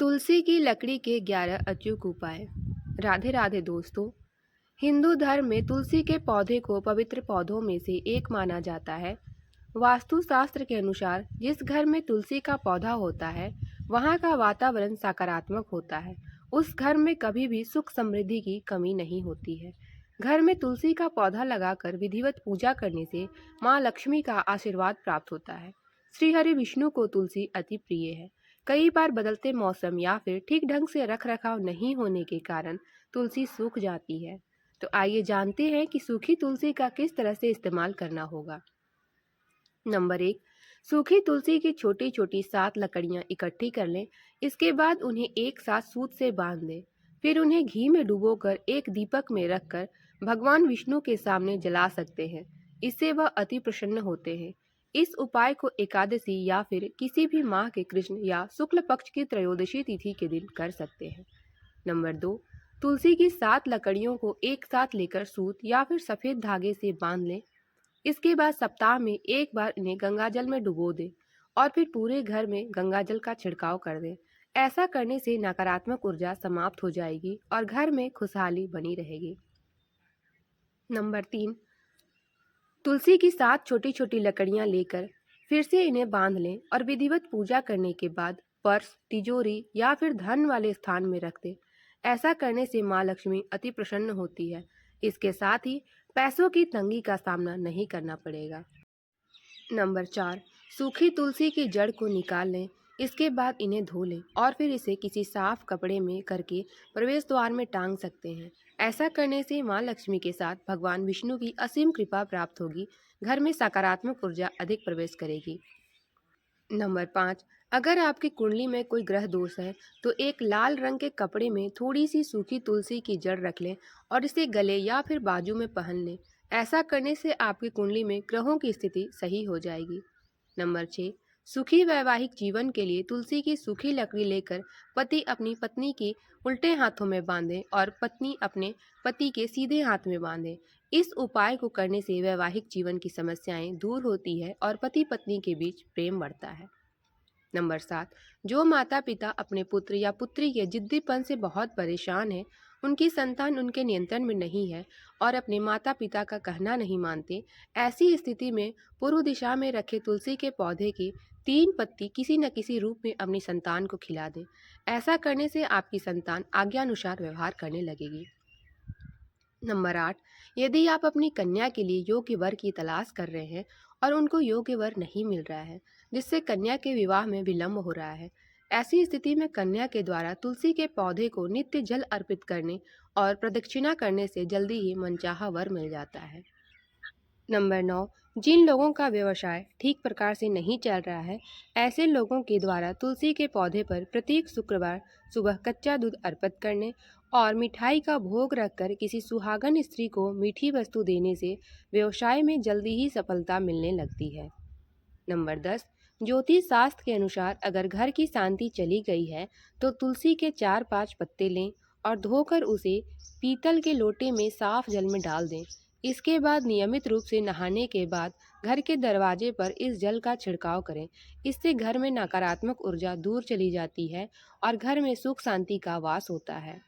तुलसी की लकड़ी के 11 अचूक उपाय। राधे राधे दोस्तों। हिंदू धर्म में तुलसी के पौधे को पवित्र पौधों में से एक माना जाता है। वास्तु शास्त्र के अनुसार जिस घर में तुलसी का पौधा होता है वहाँ का वातावरण सकारात्मक होता है। उस घर में कभी भी सुख समृद्धि की कमी नहीं होती है। घर में तुलसी का पौधा लगाकर विधिवत पूजा करने से माँ लक्ष्मी का आशीर्वाद प्राप्त होता है। श्री हरि विष्णु को तुलसी अति प्रिय है। कई बार बदलते मौसम या फिर ठीक ढंग से रख रखाव नहीं होने के कारण तुलसी सूख जाती है। तो आइए जानते हैं कि सूखी तुलसी का किस तरह से इस्तेमाल करना होगा। नंबर 1, सूखी तुलसी की छोटी छोटी 7 लकड़ियां इकट्ठी कर लें। इसके बाद उन्हें एक साथ सूत से बांध दें। फिर उन्हें घी में डुबोकर एक दीपक में रखकर भगवान विष्णु के सामने जला सकते हैं। इससे वह अति प्रसन्न होते हैं। इस उपाय को एकादशी या फिर किसी भी माह के कृष्ण या शुक्ल पक्ष की त्रयोदशी तिथि के दिन कर सकते हैं। नंबर 2, तुलसी की 7 लकड़ियों को एक साथ लेकर सूत या फिर सफेद धागे से बांध लें। इसके बाद सप्ताह में एक बार इन्हें गंगाजल में डुबो दें और फिर पूरे घर में गंगाजल का छिड़काव कर दें। ऐसा करने से नकारात्मक ऊर्जा समाप्त हो जाएगी और घर में खुशहाली बनी रहेगी। नंबर 3, तुलसी की 7 छोटी छोटी लकड़ियां लेकर फिर से इन्हें बांध लें और विधिवत पूजा करने के बाद पर्स, तिजोरी या फिर धन वाले स्थान में रख दें। ऐसा करने से माँ लक्ष्मी अति प्रसन्न होती है। इसके साथ ही पैसों की तंगी का सामना नहीं करना पड़ेगा। नंबर 4, सूखी तुलसी की जड़ को निकाल लें। इसके बाद इन्हें धो लें और फिर इसे किसी साफ कपड़े में करके प्रवेश द्वार में टांग सकते हैं। ऐसा करने से माँ लक्ष्मी के साथ भगवान विष्णु की असीम कृपा प्राप्त होगी। घर में सकारात्मक ऊर्जा अधिक प्रवेश करेगी। नंबर 5, अगर आपकी कुंडली में कोई ग्रह दोष है तो एक लाल रंग के कपड़े में थोड़ी सी सूखी तुलसी की जड़ रख लें और इसे गले या फिर बाजू में पहन लें। ऐसा करने से आपकी कुंडली में ग्रहों की स्थिति सही हो जाएगी। नंबर 6, सुखी वैवाहिक जीवन के लिए तुलसी की सूखी लकड़ी लेकर पति अपनी पत्नी के उल्टे हाथों में बांधे और पत्नी अपने पति के सीधे हाथ में बांधे। इस उपाय को करने से वैवाहिक जीवन की समस्याएं दूर होती है और पति पत्नी के बीच प्रेम बढ़ता है। नंबर 7, जो माता पिता अपने पुत्र या पुत्री के जिद्दीपन से बहुत परेशान हैं, उनकी संतान उनके नियंत्रण में नहीं है और अपने माता पिता का कहना नहीं मानते, ऐसी स्थिति में पूर्व दिशा में रखे तुलसी के पौधे की 3 पत्ती किसी न किसी रूप में अपनी संतान को खिला दें। ऐसा करने से आपकी संतान आज्ञानुसार व्यवहार करने लगेगी। नंबर 8, यदि आप अपनी कन्या के लिए योग्य वर की तलाश कर रहे हैं और उनको योग्य वर नहीं मिल रहा है, जिससे कन्या के विवाह में विलंब हो रहा है, ऐसी स्थिति में कन्या के द्वारा तुलसी के पौधे को नित्य जल अर्पित करने और प्रदक्षिणा करने से जल्दी ही मनचाहा वर मिल जाता है। नंबर 9, जिन लोगों का व्यवसाय ठीक प्रकार से नहीं चल रहा है, ऐसे लोगों के द्वारा तुलसी के पौधे पर प्रत्येक शुक्रवार सुबह कच्चा दूध अर्पित करने और मिठाई का भोग रखकर किसी सुहागन स्त्री को मीठी वस्तु देने से व्यवसाय में जल्दी ही सफलता मिलने लगती है। नंबर 10, ज्योतिष शास्त्र के अनुसार अगर घर की शांति चली गई है तो तुलसी के 4-5 पत्ते लें और धोकर उसे पीतल के लोटे में साफ जल में डाल दें। इसके बाद नियमित रूप से नहाने के बाद घर के दरवाजे पर इस जल का छिड़काव करें। इससे घर में नकारात्मक ऊर्जा दूर चली जाती है और घर में सुख शांति का वास होता है।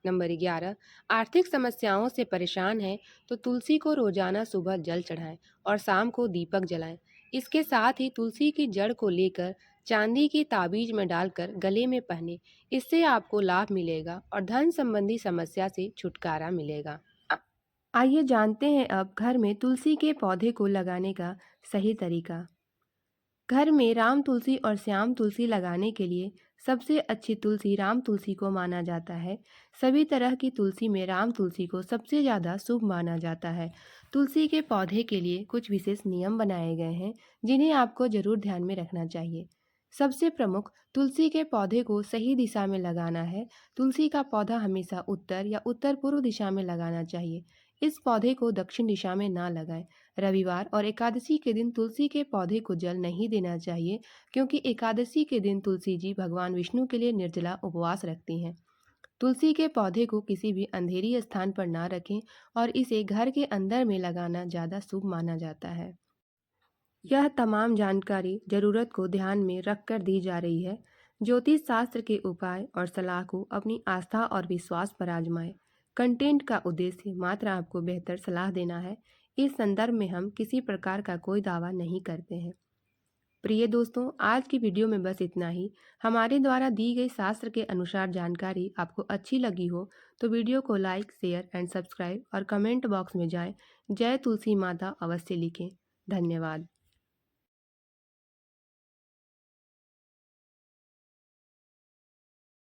नंबर 11, आर्थिक समस्याओं से परेशान हैं तो तुलसी को रोजाना सुबह जल चढ़ाएं और शाम को दीपक जलाएं। इसके साथ ही तुलसी की जड़ को लेकर चांदी की ताबीज में डालकर गले में पहने। इससे आपको लाभ मिलेगा और धन संबंधी समस्या से छुटकारा मिलेगा। आइए जानते हैं अब घर में तुलसी के पौधे को लगाने का सही तरीका। घर में राम तुलसी और श्याम तुलसी लगाने के लिए सबसे अच्छी तुलसी राम तुलसी को माना जाता है। सभी तरह की तुलसी में राम तुलसी को सबसे ज़्यादा शुभ माना जाता है। तुलसी के पौधे के लिए कुछ विशेष नियम बनाए गए हैं जिन्हें आपको जरूर ध्यान में रखना चाहिए। सबसे प्रमुख, तुलसी के पौधे को सही दिशा में लगाना है। तुलसी का पौधा हमेशा उत्तर या उत्तर पूर्व दिशा में लगाना चाहिए। इस पौधे को दक्षिण दिशा में ना लगाएं। रविवार और एकादशी के दिन तुलसी के पौधे को जल नहीं देना चाहिए, क्योंकि एकादशी के दिन तुलसी जी भगवान विष्णु के लिए निर्जला उपवास रखती हैं। तुलसी के पौधे को किसी भी अंधेरी स्थान पर ना रखें और इसे घर के अंदर में लगाना ज़्यादा शुभ माना जाता है। यह तमाम जानकारी ज़रूरत को ध्यान में रखकर दी जा रही है। ज्योतिष शास्त्र के उपाय और सलाह को अपनी आस्था और विश्वास पर आजमाएं। कंटेंट का उद्देश्य मात्र आपको बेहतर सलाह देना है। इस संदर्भ में हम किसी प्रकार का कोई दावा नहीं करते हैं। प्रिय दोस्तों, आज की वीडियो में बस इतना ही। हमारे द्वारा दी गई शास्त्र के अनुसार जानकारी आपको अच्छी लगी हो तो वीडियो को लाइक, शेयर एंड सब्सक्राइब और कमेंट बॉक्स में जाएं जय तुलसी माता अवश्य लिखें। धन्यवाद।